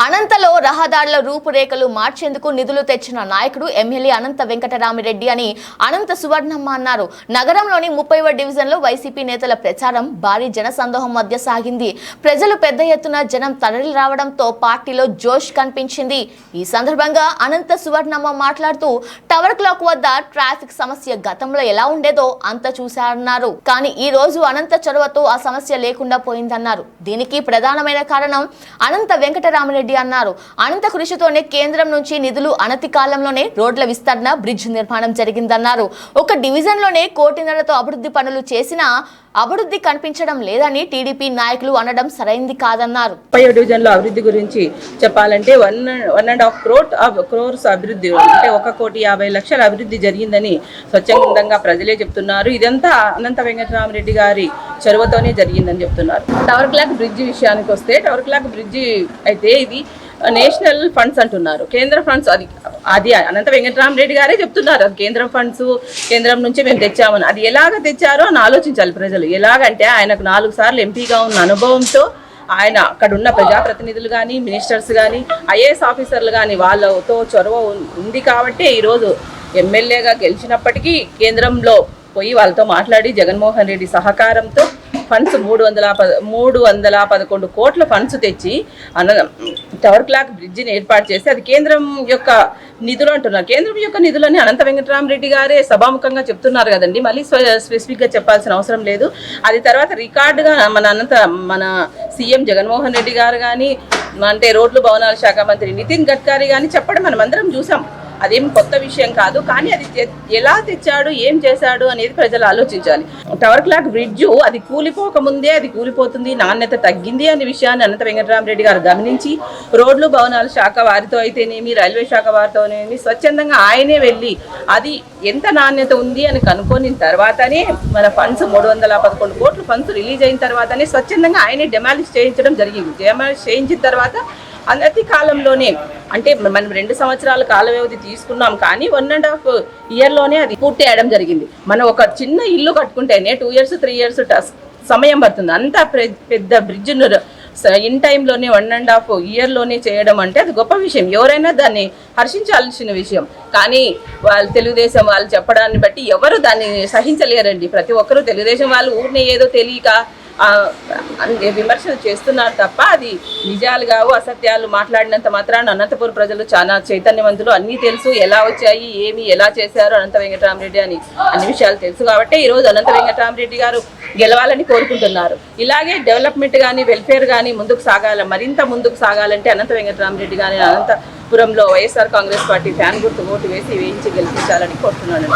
అనంతలో రహదారుల రూపురేఖలు మార్చేందుకు నిధులు తెచ్చిన నాయకుడు ఎమ్మెల్యే అనంత వెంకటరామిరెడ్డి అని అనంత సువర్ణమ్మ అన్నారు. నగరంలోని 30వ డివిజన్లో వైసీపీ నేతల ప్రచారం భారీ జనసందోహం మధ్య సాగింది. ప్రజలు పెద్ద ఎత్తున జనం తరలి రావడంతో పార్టీలో జోష్ కనిపించింది. ఈ సందర్భంగా అనంత సువర్ణమ్మ మాట్లాడుతూ టవర్ క్లాక్ వద్ద ట్రాఫిక్ సమస్య గతంలో ఎలా ఉండేదో అంత చూశారన్నారు. కానీ ఈ రోజు అనంత చొరవతో ఆ సమస్య లేకుండా పోయిందన్నారు. దీనికి ప్రధానమైన కారణం అనంత వెంకటరామిరెడ్డి అన్నారు. అనంత కృషితోనే కేంద్రం నుంచి నిధులు అనతి కాలంలోనే రోడ్ల విస్తరణ, బ్రిడ్జ్ నిర్మాణం జరిగిందన్నారు. ఒక డివిజన్ లోనే 1.5 కోటితో అభివృద్ధి పనులు చేసినా అభివృద్ధి కనిపించడం లేదని టీడీపీ నాయకులు అనడం సరైంది కాదన్నారు. డివిజన్ లో అభివృద్ధి గురించి చెప్పాలంటే 1.5 crores అభివృద్ధి, అంటే 1,50,00,000 అభివృద్ధి జరిగిందని స్వచ్ఛందంగా ప్రజలే చెప్తున్నారు. ఇదంతా అనంత వెంకటరామిరెడ్డి గారి చొరవతోనే జరిగిందని చెప్తున్నారు. టవర్ క్లాక్ బ్రిడ్జ్ విషయానికి వస్తే, టవర్ క్లాక్ బ్రిడ్జ్ అయితే ఇది నేషనల్ ఫండ్స్ అంటున్నారు. కేంద్ర ఫండ్స్ అది అనంత వెంకటరామిరెడ్డి గారే చెప్తున్నారు. అది కేంద్రం ఫండ్స్, కేంద్రం నుంచి మేము తెచ్చామని. అది ఎలాగ తెచ్చారో అని ఆలోచించాలి ప్రజలు. ఎలాగంటే ఆయనకు 4 సార్లు ఎంపీగా ఉన్న అనుభవంతో ఆయన అక్కడ ఉన్న ప్రజాప్రతినిధులు కానీ, మినిస్టర్స్ కానీ, ఐఏఎస్ ఆఫీసర్లు కానీ వాళ్ళతో చొరవ ఉంది కాబట్టి ఈరోజు ఎమ్మెల్యేగా గెలిచినప్పటికీ కేంద్రంలో పోయి వాళ్ళతో మాట్లాడి జగన్మోహన్ రెడ్డి సహకారంతో ఫండ్స్ 311 కోట్ల ఫండ్స్ తెచ్చి టవర్ క్లాక్ బ్రిడ్జిని ఏర్పాటు చేసి అది కేంద్రం యొక్క నిధులు అంటున్నారు. కేంద్రం యొక్క నిధులని అనంత వెంకటరామిరెడ్డి గారే సభాముఖంగా చెప్తున్నారు కదండి. మళ్ళీ స్పెసిఫిక్గా చెప్పాల్సిన అవసరం లేదు. అది తర్వాత రికార్డుగా మన సీఎం జగన్మోహన్ రెడ్డి గారు కానీ, అంటే రోడ్లు భవనాల శాఖ మంత్రి నితిన్ గడ్కరీ కానీ చెప్పడం మనం అందరం చూసాం. అదేం కొత్త విషయం కాదు. కానీ అది ఎలా తెచ్చాడు, ఏం చేశాడు అనేది ప్రజలు ఆలోచించాలి. టవర్ క్లాక్ బ్రిడ్జ్ అది కూలిపోకముందే అది కూలిపోతుంది, నాణ్యత తగ్గింది అనే విషయాన్ని అనంత వెంకటరామిరెడ్డి గారు గమనించి రోడ్లు భవనాల శాఖ వారితో అయితేనేమి, రైల్వే శాఖ వారితోనేమి స్వచ్ఛందంగా ఆయనే వెళ్ళి అది ఎంత నాణ్యత ఉంది అని కనుక్కొని తర్వాతనే మన ఫండ్స్ 311 కోట్ల ఫండ్స్ రిలీజ్ అయిన తర్వాతనే స్వచ్ఛందంగా ఆయనే డెమాలిష్ చేయించడం జరిగింది. డెమాలిష్ చేయించిన తర్వాత అనతి కాలంలోనే, అంటే మనం 2 సంవత్సరాల కాల వ్యవధి తీసుకున్నాం, కానీ 1.5 ఇయర్లోనే అది పూర్తి చేయడం జరిగింది. మనం ఒక చిన్న ఇల్లు కట్టుకుంటేనే 2 years 3 years సమయం పడుతుంది. అంత పెద్ద బ్రిడ్జ్ను ఇన్ టైంలోనే 1.5 ఇయర్లోనే చేయడం అంటే అది గొప్ప విషయం. ఎవరైనా దాన్ని హర్షించాల్సిన విషయం. కానీ వాళ్ళు తెలుగుదేశం వాళ్ళు చెప్పడాన్ని బట్టి ఎవరు దాన్ని సహించలేరండి. ప్రతి ఒక్కరూ తెలుగుదేశం వాళ్ళు ఊరినే ఏదో తెలియక విమర్శలు చేస్తున్నారు తప్ప అది నిజాలు కావు. అసత్యాలు మాట్లాడినంత మాత్రాన అనంతపురం ప్రజలు చాలా చైతన్యవంతులు. అన్నీ తెలుసు, ఎలా వచ్చాయి, ఏమి ఎలా చేశారు అనంత వెంకటరామిరెడ్డి అని అన్ని విషయాలు తెలుసు. కాబట్టి ఈరోజు అనంత వెంకటరామిరెడ్డి గారు గెలవాలని కోరుకుంటున్నారు. ఇలాగే డెవలప్మెంట్ కానీ, వెల్ఫేర్ కానీ ముందుకు సాగాలి. మరింత ముందుకు సాగాలంటే అనంత వెంకటరామిరెడ్డి గారిని అనంతపురంలో వైఎస్ఆర్ కాంగ్రెస్ పార్టీ ఫ్యాన్ గుర్తు ఓటు వేయించి గెలిపించాలని కోరుతున్నాను.